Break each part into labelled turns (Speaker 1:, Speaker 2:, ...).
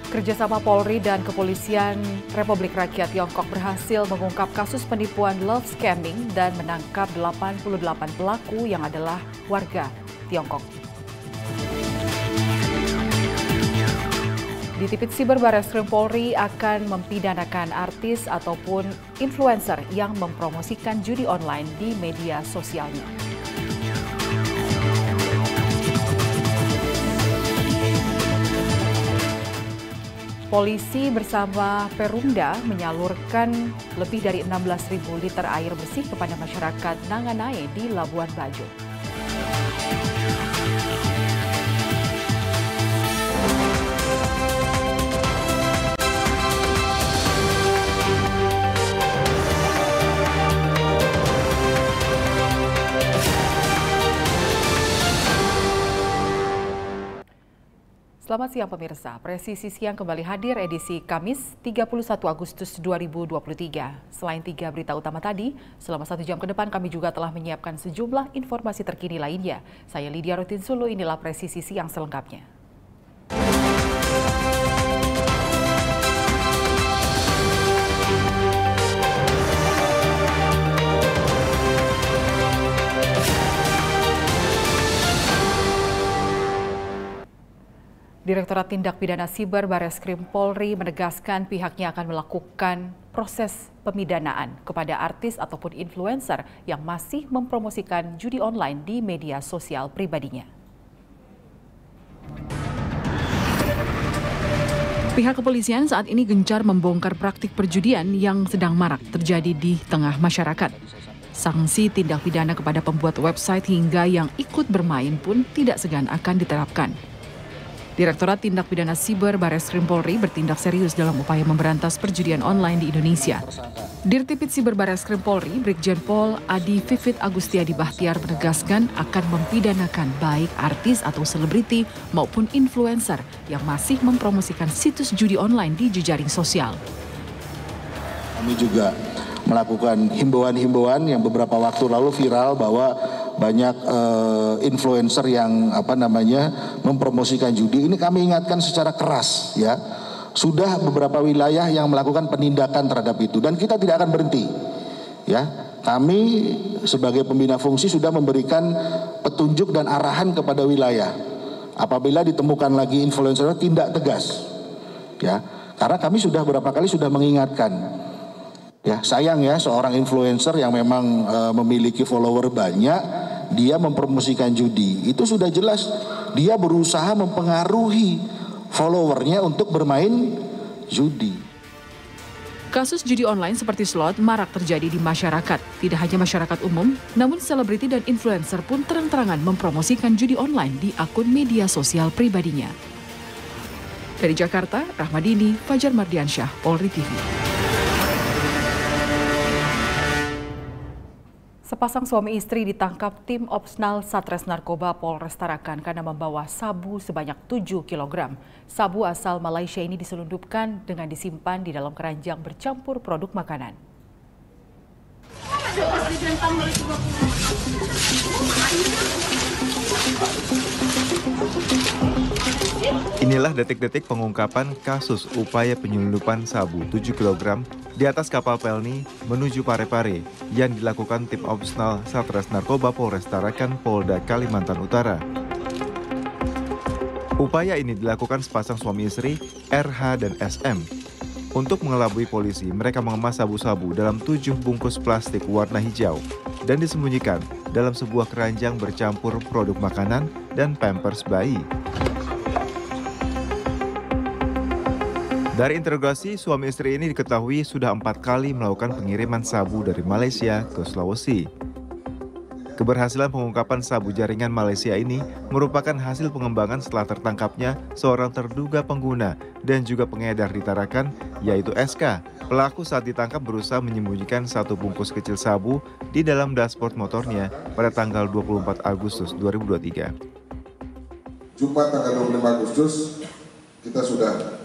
Speaker 1: Kerjasama Polri dan Kepolisian Republik Rakyat Tiongkok berhasil mengungkap kasus penipuan love scamming dan menangkap 88 pelaku yang adalah warga Tiongkok. Di Tipit Siber Barreskrim Polri akan mempidanakan artis ataupun influencer yang mempromosikan judi online di media sosialnya. Polisi bersama Perumda menyalurkan lebih dari 16.000 liter air bersih kepada masyarakat Nanganae di Labuan Bajo. Selamat siang pemirsa, Presisi Siang kembali hadir edisi Kamis 31 Agustus 2023. Selain 3 berita utama tadi, selama 1 jam ke depan kami juga telah menyiapkan sejumlah informasi terkini lainnya. Saya Lydia Rutinsulu, inilah Presisi Siang selengkapnya. Direktorat Tindak Pidana Siber Barreskrim Polri menegaskan pihaknya akan melakukan proses pemidanaan kepada artis ataupun influencer yang masih mempromosikan judi online di media sosial pribadinya. Pihak kepolisian saat ini gencar membongkar praktik perjudian yang sedang marak terjadi di tengah masyarakat. Sanksi tindak pidana kepada pembuat website hingga yang ikut bermain pun tidak segan akan diterapkan. Direktorat Tindak Pidana Siber Barreskrim Polri bertindak serius dalam upaya memberantas perjudian online di Indonesia. Dirtipit Siber Barreskrim Polri, Brigjen Pol Adi Vivit Agustiadi Bahtiar menegaskan akan mempidanakan baik artis atau selebriti maupun influencer yang masih mempromosikan situs judi online di jejaring sosial.
Speaker 2: Kami juga melakukan himbauan-himbauan yang beberapa waktu lalu viral bahwa banyak influencer yang mempromosikan judi. Ini kami ingatkan secara keras ya. Sudah beberapa wilayah yang melakukan penindakan terhadap itu dan kita tidak akan berhenti. Ya. Kami sebagai pembina fungsi sudah memberikan petunjuk dan arahan kepada wilayah. Apabila ditemukan lagi influencer tindak tegas. Ya. Karena kami sudah beberapa kali sudah mengingatkan. Ya, sayang ya seorang influencer yang memang memiliki follower banyak, dia mempromosikan judi. Itu sudah jelas dia berusaha mempengaruhi followernya untuk bermain judi.
Speaker 1: Kasus judi online seperti slot marak terjadi di masyarakat. Tidak hanya masyarakat umum, namun selebriti dan influencer pun terang-terangan mempromosikan judi online di akun media sosial pribadinya. Dari Jakarta, Rahmadini, Fajar Mardiansyah, Polri TV. Sepasang suami istri ditangkap tim Opsnal Satres Narkoba Polres Tarakan karena membawa sabu sebanyak 7 kg. Sabu asal Malaysia ini diselundupkan dengan disimpan di dalam keranjang bercampur produk makanan.
Speaker 3: Inilah detik-detik pengungkapan kasus upaya penyelundupan sabu 7 kg di atas kapal Pelni menuju Parepare yang dilakukan tim Opsnal Satres Narkoba Polres Tarakan Polda Kalimantan Utara. Upaya ini dilakukan sepasang suami istri RH dan SM. Untuk mengelabui polisi, mereka mengemas sabu-sabu dalam 7 bungkus plastik warna hijau dan disembunyikan dalam sebuah keranjang bercampur produk makanan dan pampers bayi. Dari interogasi, suami istri ini diketahui sudah 4 kali melakukan pengiriman sabu dari Malaysia ke Sulawesi. Keberhasilan pengungkapan sabu jaringan Malaysia ini merupakan hasil pengembangan setelah tertangkapnya seorang terduga pengguna dan juga pengedar di Tarakan, yaitu SK. Pelaku saat ditangkap berusaha menyembunyikan 1 bungkus kecil sabu di dalam dashboard motornya pada tanggal 24 Agustus 2023.
Speaker 4: Jumat tanggal 25 Agustus kita sudah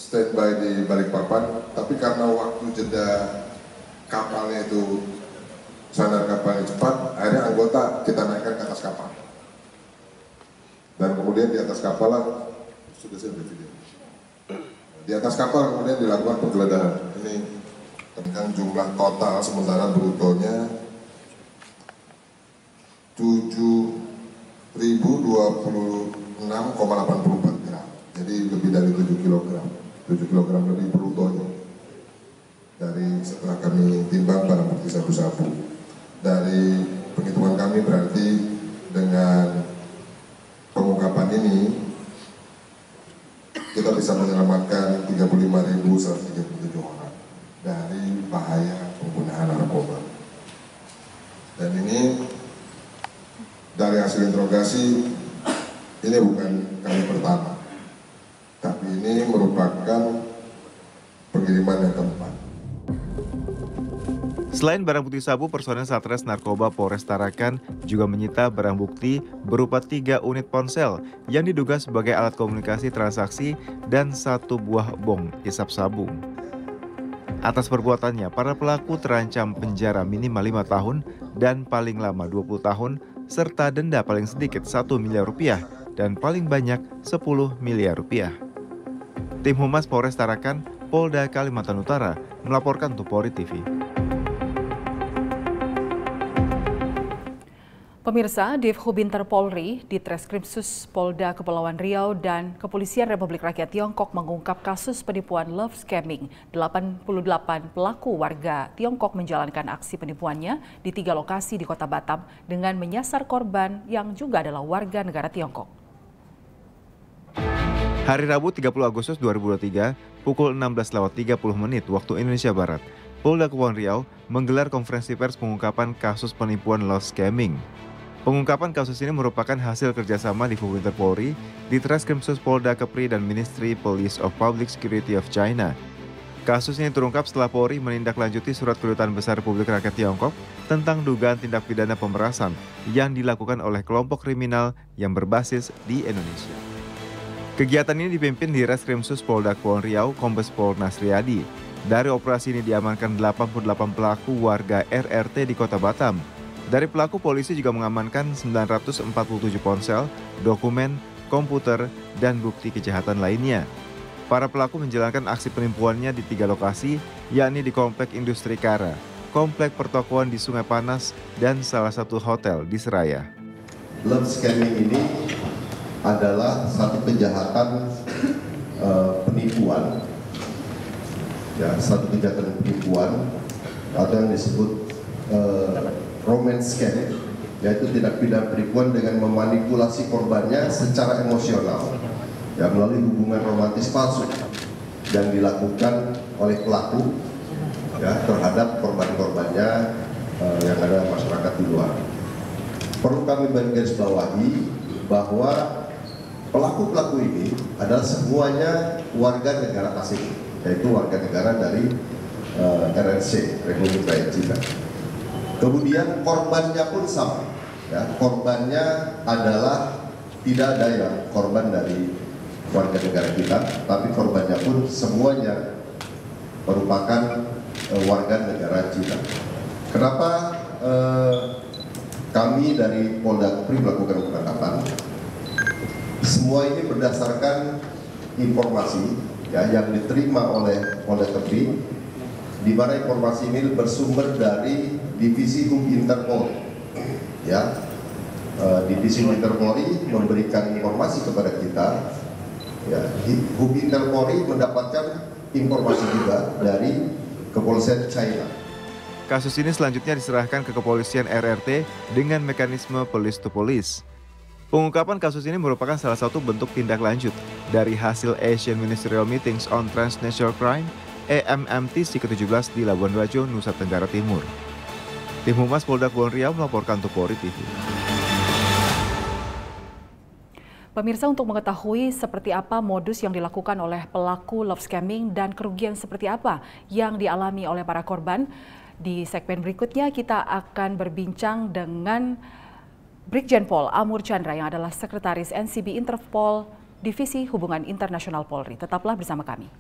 Speaker 4: standby di Balikpapan, tapi karena waktu jeda kapalnya itu sandar kapalnya cepat, akhirnya anggota kita naikkan ke atas kapal. Dan kemudian di atas kapal lah sudah saya video. Di atas kapal kemudian dilakukan penggeledahan. Ini dengan jumlah total sementara brutonya 7.026,84 gram. Jadi lebih dari 7 kilogram. 7 kilogram lebih brutonya. Dari setelah kami timbang barang bukti sabu-sabu. Dari penghitungan kami berarti dengan pengungkapan ini kita bisa menyelamatkan 35.137 orang dari bahaya penggunaan narkoba. Dan ini dari hasil interogasi, ini bukan kali pertama, tapi ini merupakan pengiriman yang keempat.
Speaker 3: Selain barang bukti sabu, personel Satres Narkoba Polres Tarakan juga menyita barang bukti berupa 3 unit ponsel yang diduga sebagai alat komunikasi transaksi dan 1 buah bong isap sabu. Atas perbuatannya, para pelaku terancam penjara minimal 5 tahun dan paling lama 20 tahun, serta denda paling sedikit 1 miliar rupiah dan paling banyak 10 miliar rupiah. Tim Humas Polres Tarakan, Polda Kalimantan Utara, melaporkan untuk Polri TV.
Speaker 1: Pemirsa, Divhubinter Polri, Ditreskrimsus Polda Kepulauan Riau dan Kepolisian Republik Rakyat Tiongkok mengungkap kasus penipuan love scamming. 88 pelaku warga Tiongkok menjalankan aksi penipuannya di 3 lokasi di Kota Batam dengan menyasar korban yang juga adalah warga negara Tiongkok.
Speaker 3: Hari Rabu 30 Agustus 2023, pukul 16.30 waktu Indonesia Barat, Polda Kepulauan Riau menggelar konferensi pers pengungkapan kasus penipuan love scamming. Pengungkapan kasus ini merupakan hasil kerjasama Divhubinter Polri, Ditreskrimsus Polda Kepri dan Ministry Police of Public Security of China. Kasus ini terungkap setelah Polri menindaklanjuti surat kedutaan besar Republik Rakyat Tiongkok tentang dugaan tindak pidana pemerasan yang dilakukan oleh kelompok kriminal yang berbasis di Indonesia. Kegiatan ini dipimpin di Reskrimsus Polda Kepulauan Riau, Kombes Pol Nasriadi. Dari operasi ini diamankan 88 pelaku warga RRT di Kota Batam. Dari pelaku, polisi juga mengamankan 947 ponsel, dokumen, komputer, dan bukti kejahatan lainnya. Para pelaku menjalankan aksi penipuannya di 3 lokasi, yakni di Komplek Industri Kara, Komplek Pertokoan di Sungai Panas, dan salah satu hotel di Seraya.
Speaker 5: Love scamming ini adalah satu kejahatan penipuan, satu kejahatan penipuan atau yang disebut romance scam, yaitu tindak pidana penipuan dengan memanipulasi korbannya secara emosional, melalui hubungan romantis palsu yang dilakukan oleh pelaku terhadap korban-korbannya yang ada masyarakat di luar. Perlu kami garisbawahi bahwa pelaku-pelaku ini adalah semuanya warga negara asing, yaitu warga negara dari RRC, Republik Rakyat Cina. Kemudian korbannya pun sama, korbannya adalah tidak ada yang korban dari warga negara kita, tapi korbannya pun semuanya merupakan warga negara Cina. Kenapa kami dari Polda Kepri melakukan penangkapan? Semua ini berdasarkan informasi yang diterima oleh Polda Kepri, di mana informasi ini bersumber dari Divisi Hub Interpol. Divisi Hub Interpolri memberikan informasi kepada kita. Hub Interpolri mendapatkan informasi juga dari Kepolisian China.
Speaker 3: Kasus ini selanjutnya diserahkan ke Kepolisian RRT dengan mekanisme police to police. Pengungkapan kasus ini merupakan salah satu bentuk tindak lanjut dari hasil Asian Ministerial Meetings on Transnational Crime (AMMTC ke-17 di Labuan Bajo, Nusa Tenggara Timur. Tim Humas Polda Kepulauan Riau melaporkan untuk Polri TV.
Speaker 1: Pemirsa, untuk mengetahui seperti apa modus yang dilakukan oleh pelaku love scamming dan kerugian seperti apa yang dialami oleh para korban, di segmen berikutnya kita akan berbincang dengan Brigjen Pol Amur Chandra yang adalah Sekretaris NCB Interpol Divisi Hubungan Internasional Polri. Tetaplah bersama kami.